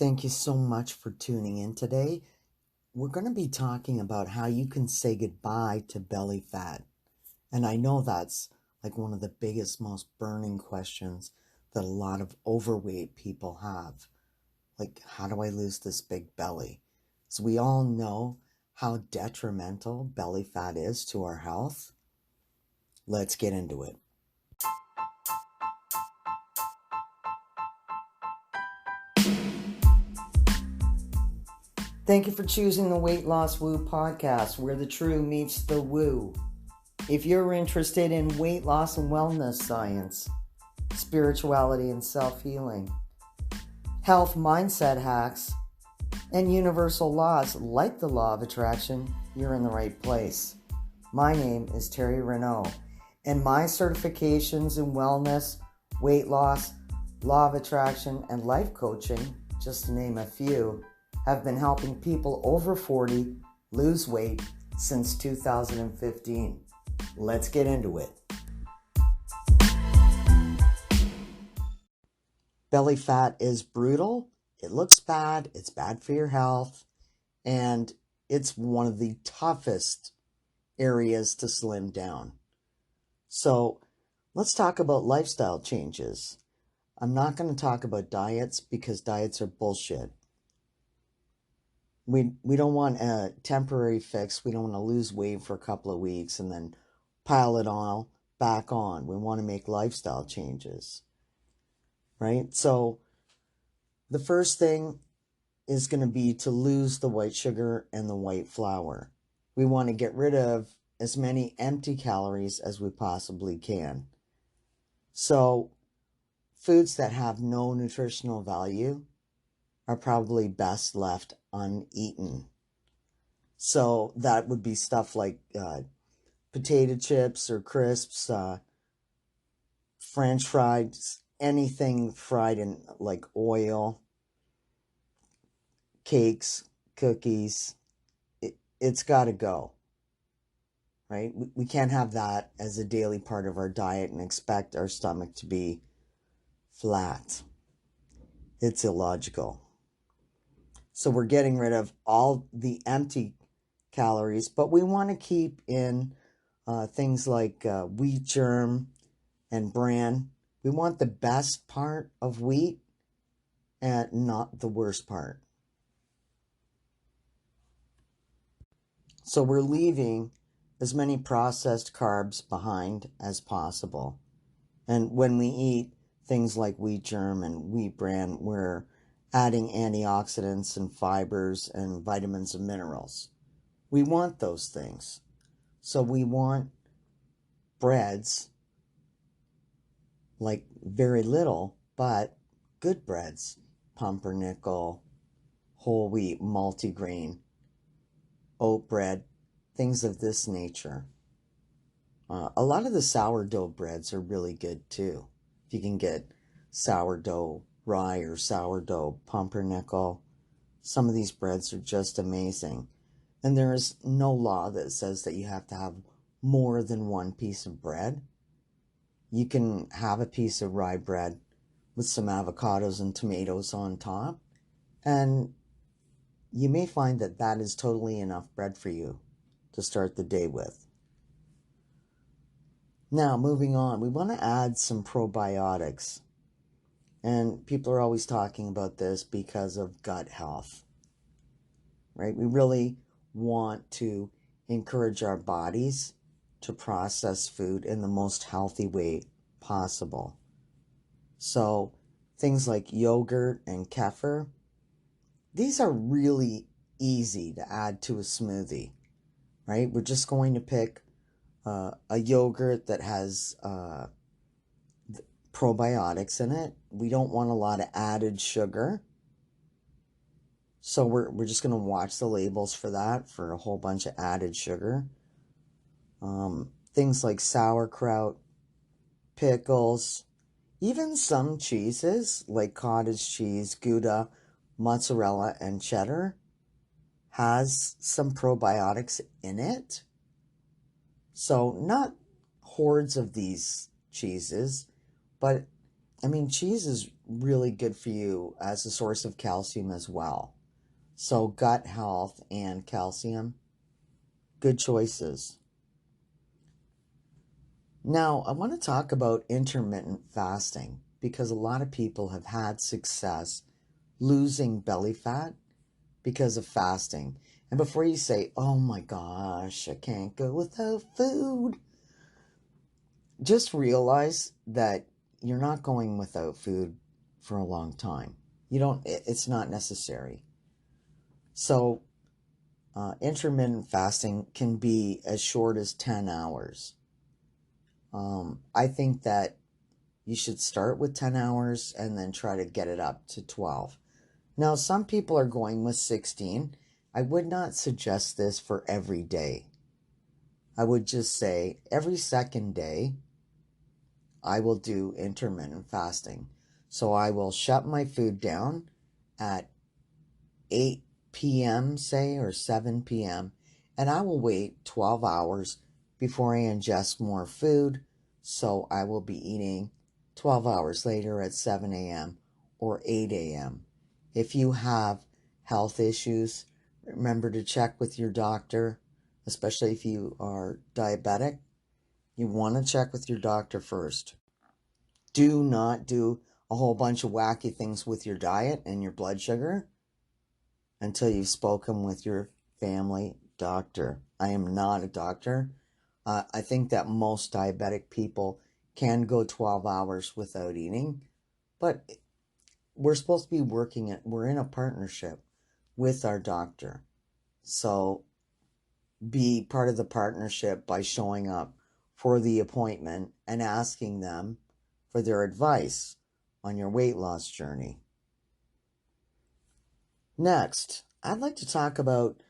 Thank you so much for tuning in today. We're going to be talking about how you can say goodbye to belly fat. And I know that's like one of the biggest, most burning questions that a lot of overweight people have. Like, how do I lose this big belly? So we all know how detrimental belly fat is to our health. Let's get into it. Thank you for choosing the Weight Loss Woo podcast, where the true meets the woo. If you're interested in weight loss and wellness science, spirituality and self-healing, health mindset hacks, and universal laws like the law of attraction, you're in the right place. My name is Terry Renault, and my certifications in wellness, weight loss, law of attraction, and life coaching, just to name a few, have been helping people over 40 lose weight since 2015. Let's get into it. Belly fat is brutal. It looks bad. It's bad for your health. And it's one of the toughest areas to slim down. So let's talk about lifestyle changes. I'm not going to talk about diets because diets are bullshit. We don't want a temporary fix. We don't want to lose weight for a couple of weeks and then pile it all back on. We want to make lifestyle changes, right? So the first thing is going to be to lose the white sugar and the white flour. We want to get rid of as many empty calories as we possibly can. So foods that have no nutritional value are probably best left uneaten. So that would be stuff like potato chips or crisps, French fries, anything fried in like oil, cakes, cookies. It's got to go, right? We can't have that as a daily part of our diet and expect our stomach to be flat. It's illogical. So we're getting rid of all the empty calories, but we want to keep in things like wheat germ and bran. We want the best part of wheat and not the worst part. So we're leaving as many processed carbs behind as possible. And when we eat things like wheat germ and wheat bran, we're adding antioxidants and fibers and vitamins and minerals. We want those things. So we want breads, like very little, but good breads, pumpernickel, whole wheat, multigrain, oat bread, things of this nature. A lot of the sourdough breads are really good too. If you can get sourdough rye or sourdough pumpernickel, some of these breads are just amazing. And there is no law that says that you have to have more than one piece of bread. You can have a piece of rye bread with some avocados and tomatoes on top, and you may find that that is totally enough bread for you to start the day with. Now, moving on, we want to add some probiotics. And people are always talking about this because of gut health, right? We really want to encourage our bodies to process food in the most healthy way possible. So things like yogurt and kefir, these are really easy to add to a smoothie, right? We're just going to pick a yogurt that has probiotics in it. We don't want a lot of added sugar. So we're just going to watch the labels for that, for a whole bunch of added sugar. Things like sauerkraut, pickles, even some cheeses like cottage cheese, Gouda, mozzarella, and cheddar has some probiotics in it. So not hordes of these cheeses, but I mean, cheese is really good for you as a source of calcium as well. So, gut health and calcium, good choices. Now, I want to talk about intermittent fasting because a lot of people have had success losing belly fat because of fasting. And before you say, oh my gosh, I can't go without food, just realize that you're not going without food for a long time. It's not necessary. So, intermittent fasting can be as short as 10 hours. I think that you should start with 10 hours and then try to get it up to 12. Now, some people are going with 16. I would not suggest this for every day. I would just say every second day, I will do intermittent fasting. So I will shut my food down at 8 p.m., say, or 7 p.m., and I will wait 12 hours before I ingest more food. So I will be eating 12 hours later at 7 a.m. or 8 a.m. If you have health issues, remember to check with your doctor, especially if you are diabetic. You want to check with your doctor first. Do not do a whole bunch of wacky things with your diet and your blood sugar until you've spoken with your family doctor. I am not a doctor. I think that most diabetic people can go 12 hours without eating, but we're supposed to be we're in a partnership with our doctor. So be part of the partnership by showing up for the appointment and asking them for their advice on your weight loss journey. Next, I'd like to talk about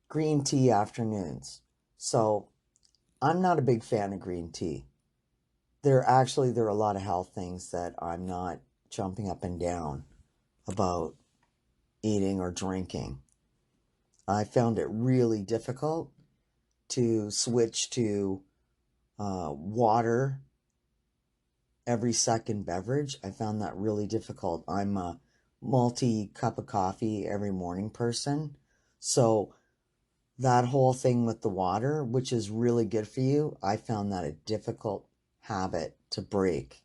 green tea afternoons. So, I'm not a big fan of green tea. There are a lot of health things that I'm not jumping up and down about eating or drinking. I found it really difficult to switch to water every second beverage. I found that really difficult. I'm a multi cup of coffee every morning person. So that whole thing with the water, which is really good for you, I found that a difficult habit to break,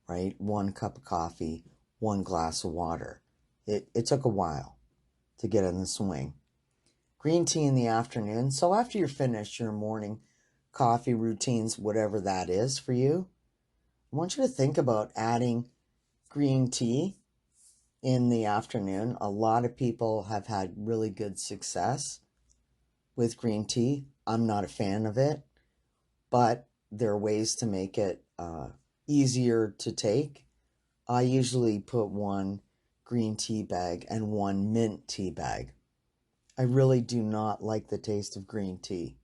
right? 1 cup of coffee, 1 glass of water. It took a while to get in the swing. Green tea in the afternoon. So after you're finished your morning coffee routines, whatever that is for you, I want you to think about adding green tea in the afternoon. A lot of people have had really good success with green tea. I'm not a fan of it, but there are ways to make it easier to take. I usually put 1 green tea bag and 1 mint tea bag. I really do not like the taste of green tea,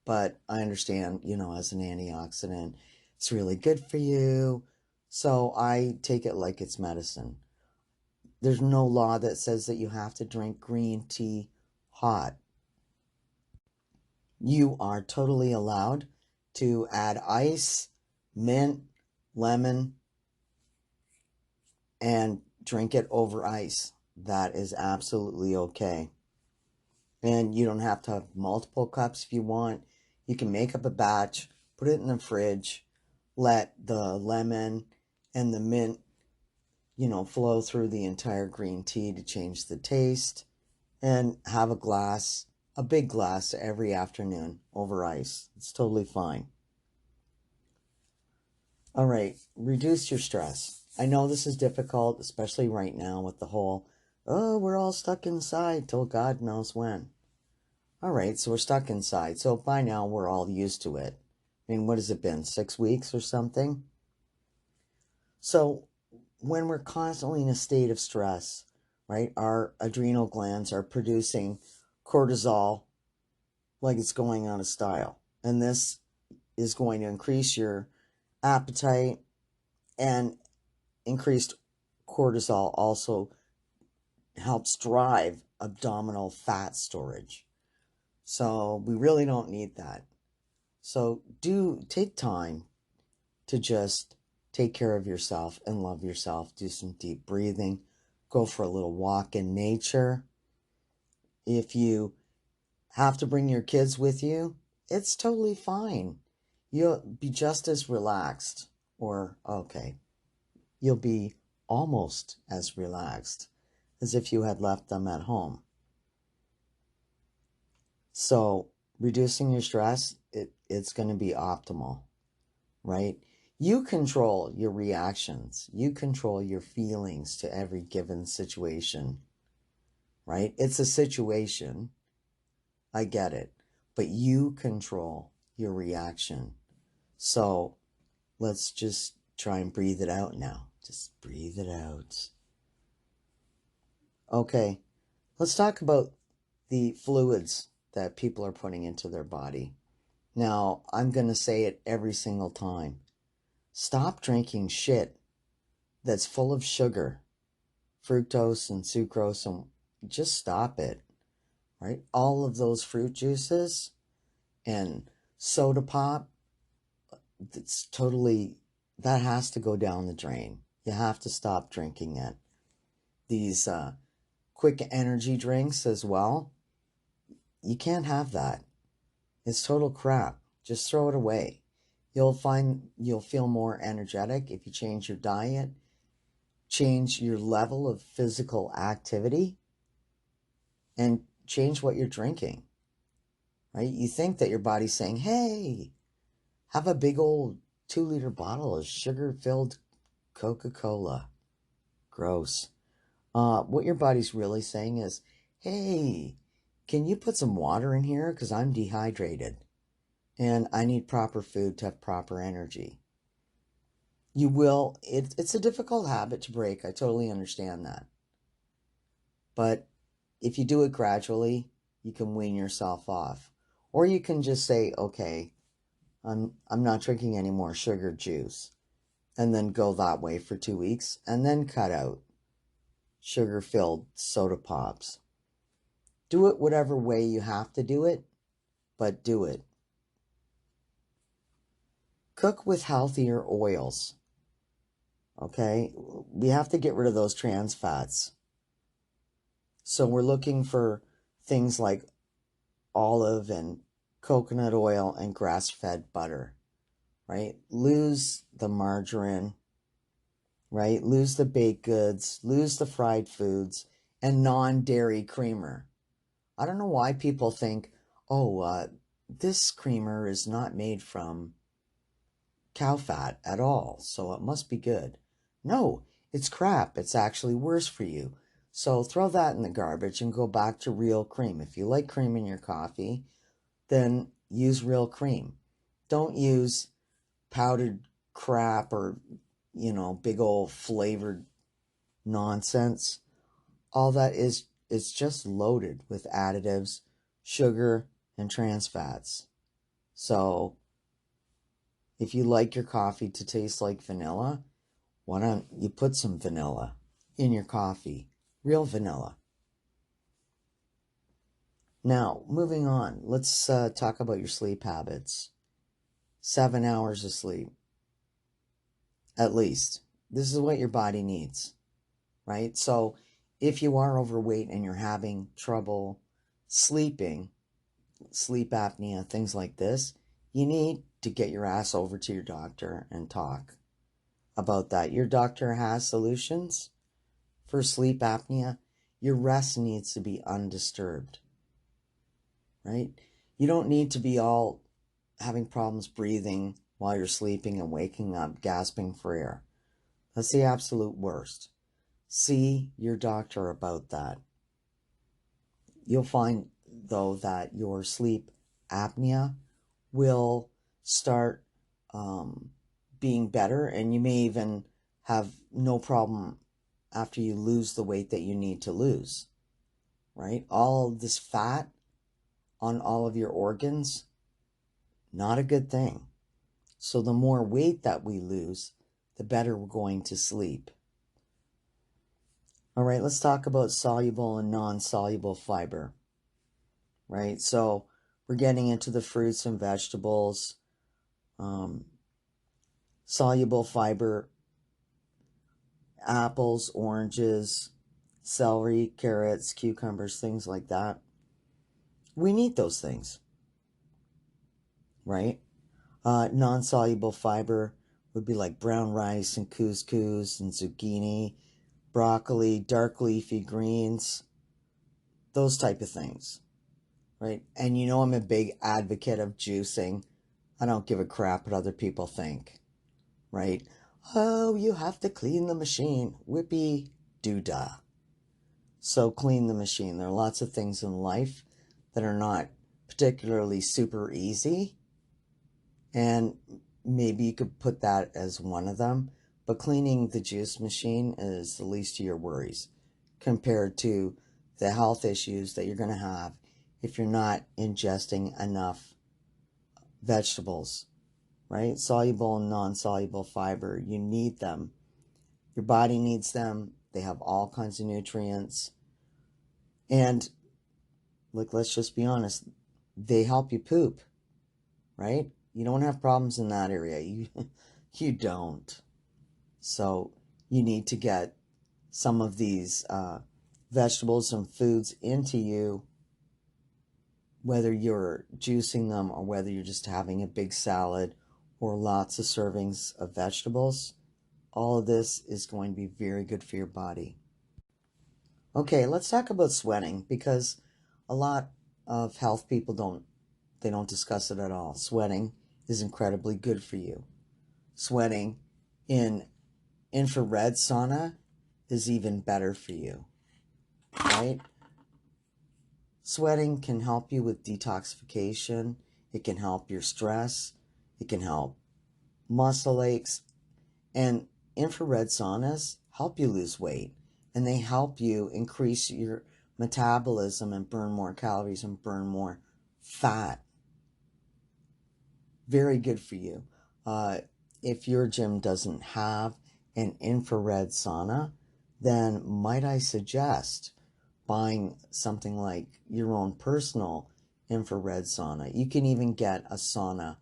but I understand, as an antioxidant, it's really good for you. So I take it like it's medicine. There's no law that says that you have to drink green tea hot. You are totally allowed to add ice, mint, lemon, and drink it over ice. That is absolutely okay. And you don't have to have multiple cups if you want. You can make up a batch, put it in the fridge, let the lemon and the mint, flow through the entire green tea to change the taste, and have a big glass every afternoon over ice. It's totally fine. All right, reduce your stress. I know this is difficult, especially right now with the whole, oh, we're all stuck inside till God knows when. All right, so we're stuck inside. So by now we're all used to it. I mean, what has it been, 6 weeks or something? So when we're constantly in a state of stress, right, our adrenal glands are producing cortisol like it's going out of style. And this is going to increase your appetite, and increased cortisol also helps drive abdominal fat storage. So we really don't need that. So do take time to just take care of yourself and love yourself. Do some deep breathing. Go for a little walk in nature. If you have to bring your kids with you, it's totally fine. You'll be just as relaxed, or okay, you'll be almost as relaxed as if you had left them at home. So reducing your stress, it's going to be optimal, right? You control your reactions. You control your feelings to every given situation, right? It's a situation. I get it. But you control your reaction. So let's just try and breathe it out now. Just breathe it out. Okay, let's talk about the fluids that people are putting into their body. Now, I'm going to say it every single time. Stop drinking shit that's full of sugar, fructose and sucrose, and just stop it, right? All of those fruit juices and soda pop, it's totally, that has to go down the drain. You have to stop drinking it. These quick energy drinks as well, you can't have that. It's total crap. Just throw it away. You'll find you'll feel more energetic if you change your diet, change your level of physical activity, and change what you're drinking, right? You think that your body's saying, hey, have a big old 2-liter bottle of sugar-filled Coca-Cola. Gross. What your body's really saying is, hey, can you put some water in here? Because I'm dehydrated and I need proper food to have proper energy. You will, it's a difficult habit to break. I totally understand that. But if you do it gradually, you can wean yourself off. Or you can just say, okay, I'm not drinking any more sugar juice. And then go that way for 2 weeks. And then cut out sugar-filled soda pops. Do it whatever way you have to do it, but do it. Cook with healthier oils. Okay? We have to get rid of those trans fats. So we're looking for things like olive and coconut oil and grass-fed butter, right? Lose the margarine, right? Lose the baked goods, lose the fried foods, and non-dairy creamer. I don't know why people think, oh, this creamer is not made from cow fat at all, so it must be good. No, it's crap. It's actually worse for you. So throw that in the garbage and go back to real cream. If you like cream in your coffee, then use real cream. Don't use powdered crap or, big old flavored nonsense. All that is, it's just loaded with additives, sugar, and trans fats. So if you like your coffee to taste like vanilla, why don't you put some vanilla in your coffee? Real vanilla. Now, moving on, let's talk about your sleep habits. 7 hours of sleep, at least. This is what your body needs, right? So if you are overweight and you're having trouble sleeping, sleep apnea, things like this, you need to get your ass over to your doctor and talk about that. Your doctor has solutions for sleep apnea. Your rest needs to be undisturbed, right? You don't need to be all having problems breathing while you're sleeping and waking up gasping for air. That's the absolute worst. See your doctor about that. You'll find, though, that your sleep apnea will start being better, and you may even have no problem after you lose the weight that you need to lose, right? All of this fat on all of your organs, not a good thing. So the more weight that we lose, the better we're going to sleep. All right, let's talk about soluble and non-soluble fiber, right? So we're getting into the fruits and vegetables. soluble fiber, apples, oranges, celery, carrots, cucumbers, things like that. We need those things, right? Non-soluble fiber would be like brown rice and couscous and zucchini, broccoli, dark leafy greens, those type of things, right? And you know I'm a big advocate of juicing. I don't give a crap what other people think, right? Oh, you have to clean the machine. Whippy doo-dah. So clean the machine. There are lots of things in life that are not particularly super easy, and maybe you could put that as one of them. But cleaning the juice machine is the least of your worries compared to the health issues that you're going to have if you're not ingesting enough vegetables, right? Soluble and non-soluble fiber, you need them. Your body needs them. They have all kinds of nutrients. And like, let's just be honest, they help you poop, right? You don't have problems in that area. You don't. So you need to get some of these vegetables and foods into you, whether you're juicing them or whether you're just having a big salad or lots of servings of vegetables. All of this is going to be very good for your body. Okay, let's talk about sweating, because a lot of health people don't discuss it at all. Sweating is incredibly good for you. Sweating in infrared sauna is even better for you, right? Sweating can help you with detoxification. It can help your stress. It can help muscle aches. And infrared saunas help you lose weight. And they help you increase your metabolism and burn more calories and burn more fat. Very good for you. If your gym doesn't have an infrared sauna, then might I suggest buying something like your own personal infrared sauna. You can even get a sauna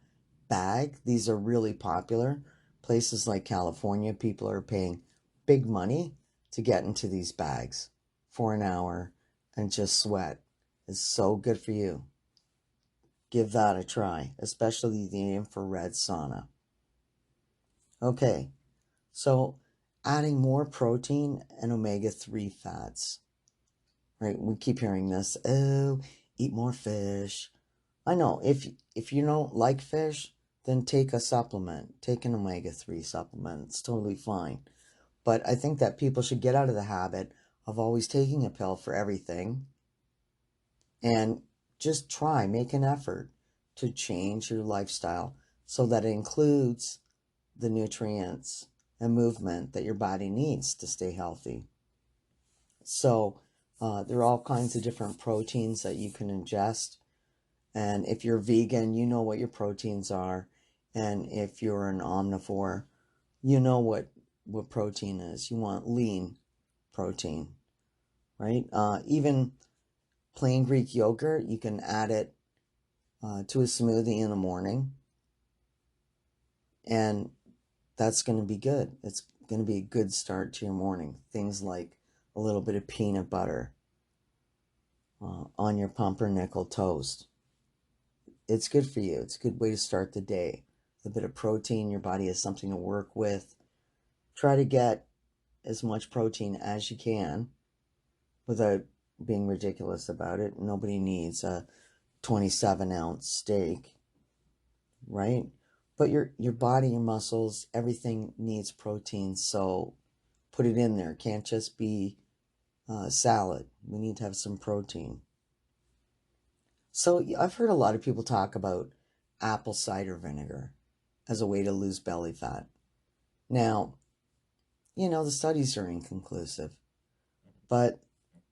bag. These are really popular. Places like California, people are paying big money to get into these bags for an hour and just sweat. It's so good for you. Give that a try, especially the infrared sauna. Okay, so adding more protein and omega-3 fats. Right? We keep hearing this. Oh, eat more fish. I know. If you don't like fish, then take a supplement. Take an omega-3 supplement. It's totally fine. But I think that people should get out of the habit of always taking a pill for everything, and just make an effort to change your lifestyle so that it includes the nutrients and movement that your body needs to stay healthy. So there are all kinds of different proteins that you can ingest. And if you're vegan, you know what your proteins are. And if you're an omnivore, you know what protein is. You want lean protein, right? Even plain Greek yogurt, you can add it to a smoothie in the morning. And that's going to be good. It's going to be a good start to your morning. Things like a little bit of peanut butter on your pumpernickel toast. It's good for you. It's a good way to start the day. A bit of protein, your body has something to work with. Try to get as much protein as you can without being ridiculous about it. Nobody needs a 27-ounce steak, right? But your body, your muscles, everything needs protein, so put it in there. It can't just be salad. We need to have some protein. So I've heard a lot of people talk about apple cider vinegar as a way to lose belly fat. Now, the studies are inconclusive, but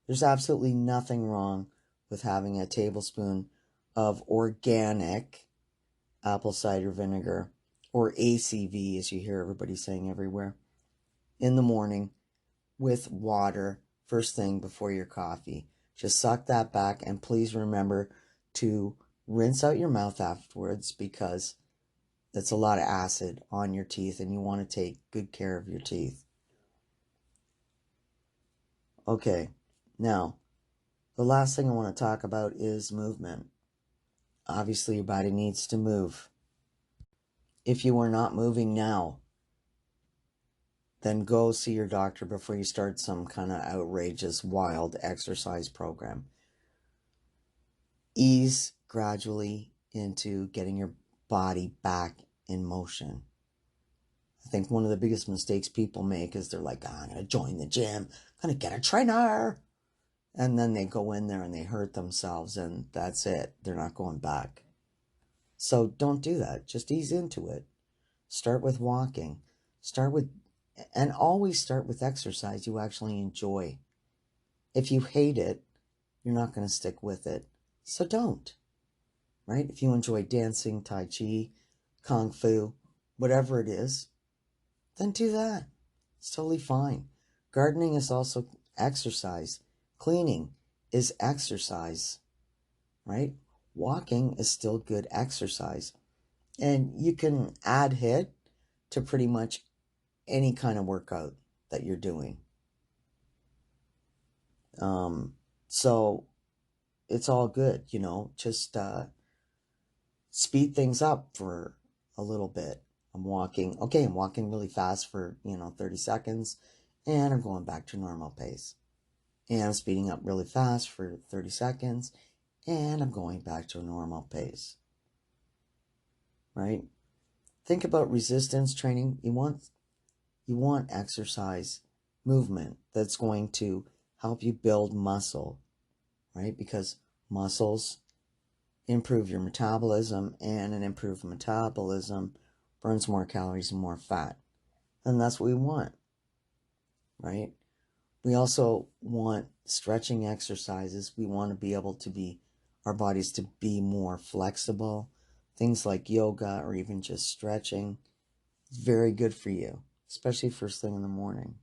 there's absolutely nothing wrong with having a tablespoon of organic apple cider vinegar, or ACV, as you hear everybody saying everywhere, in the morning with water first thing before your coffee. Just suck that back, and please remember to rinse out your mouth afterwards, because That's a lot of acid on your teeth, and you want to take good care of your teeth. Okay, now, the last thing I want to talk about is movement. Obviously, your body needs to move. If you are not moving now, then go see your doctor before you start some kind of outrageous, wild exercise program. Ease gradually into getting your body back in motion. I think one of the biggest mistakes people make is they're like, I'm going to join the gym, I'm going to get a trainer. And then they go in there and they hurt themselves, and that's it. They're not going back. So don't do that. Just ease into it. Start with walking. And always start with exercise you actually enjoy. If you hate it, you're not going to stick with it. So don't, right? If you enjoy dancing, Tai Chi, Kung Fu, whatever it is, then do that. It's totally fine. Gardening is also exercise. Cleaning is exercise, right? Walking is still good exercise. And you can add HIIT to pretty much any kind of workout that you're doing. So it's all good, just speed things up for a little bit. I'm walking really fast for, 30 seconds, and I'm going back to normal pace. And I'm speeding up really fast for 30 seconds, and I'm going back to a normal pace. Right? Think about resistance training. You want exercise, movement that's going to help you build muscle, right? Because muscles improve your metabolism, and an improved metabolism burns more calories and more fat. And that's what we want, right? We also want stretching exercises. We want to be able to our bodies to be more flexible. Things like yoga or even just stretching is very good for you, especially first thing in the morning.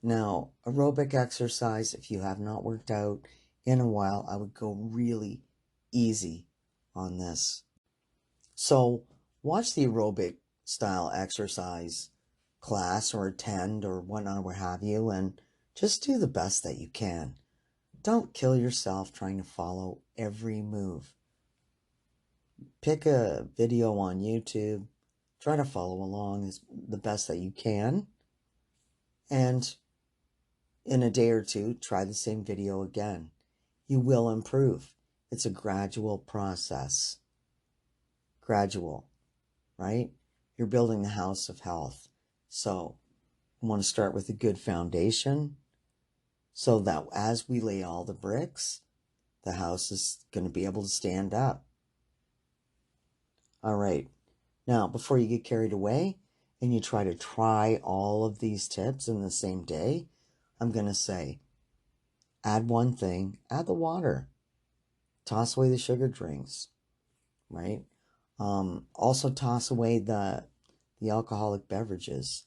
Now, aerobic exercise, if you have not worked out in a while, I would go really easy on this. So watch the aerobic style exercise class or attend or whatnot, what have you, and just do the best that you can. Don't kill yourself trying to follow every move. Pick a video on YouTube, try to follow along as the best that you can, and in a day or two, try the same video again. You will improve. It's a gradual process. Gradual, right? You're building the house of health. So you want to start with a good foundation so that as we lay all the bricks, the house is going to be able to stand up. All right. Now, before you get carried away and you try all of these tips in the same day, I'm going to say, add one thing, add the water. Toss away the sugar drinks, right? Also toss away the alcoholic beverages.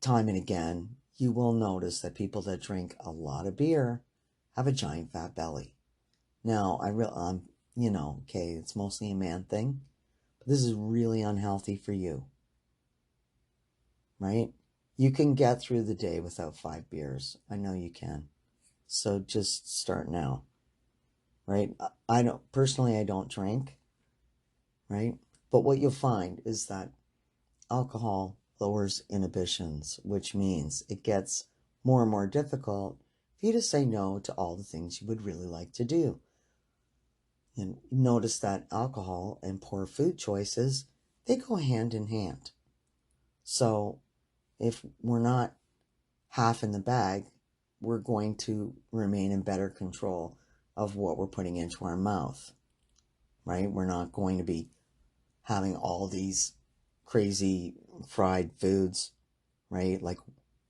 Time and again, you will notice that people that drink a lot of beer have a giant fat belly. Now, okay, it's mostly a man thing, but this is really unhealthy for you, right? You can get through the day without 5 beers. I know you can. So just start now, right? I don't drink, right? But what you'll find is that alcohol lowers inhibitions, which means it gets more and more difficult for you to say no to all the things you would really like to do. And notice that alcohol and poor food choices, they go hand in hand. So if we're not half in the bag, we're going to remain in better control of what we're putting into our mouth, right? We're not going to be having all these crazy fried foods, right? Like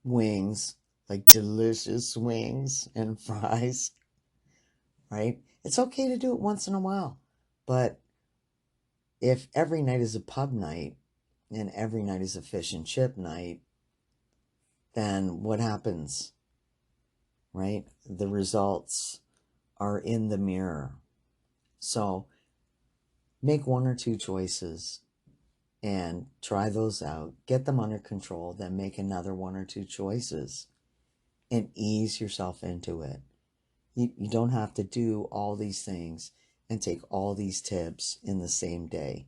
wings, like delicious wings and fries, right? It's okay to do it once in a while. But if every night is a pub night and every night is a fish and chip night, then what happens, right? The results are in the mirror. So make one or two choices and try those out. Get them under control, then make another one or two choices and ease yourself into it. You don't have to do all these things and take all these tips in the same day.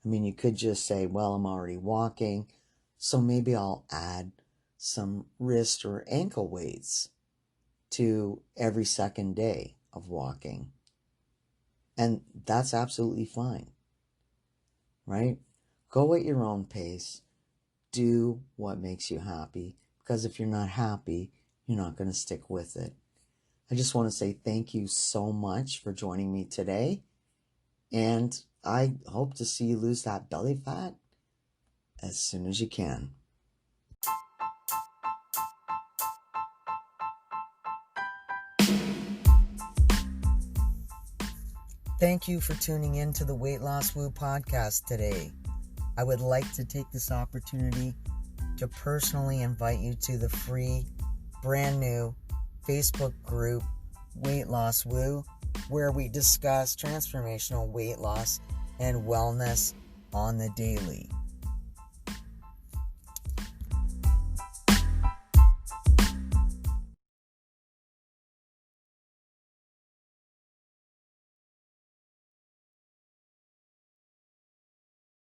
I mean, you could just say, well, I'm already walking, so maybe I'll add some wrist or ankle weights to every second day of walking. And that's absolutely fine, right? Go at your own pace. Do what makes you happy, because if you're not happy, you're not going to stick with it. I just want to say thank you so much for joining me today. And I hope to see you lose that belly fat as soon as you can. Thank you for tuning in to the Weight Loss Woo podcast today. I would like to take this opportunity to personally invite you to the free, brand new Facebook group, Weight Loss Woo, where we discuss transformational weight loss and wellness on the daily.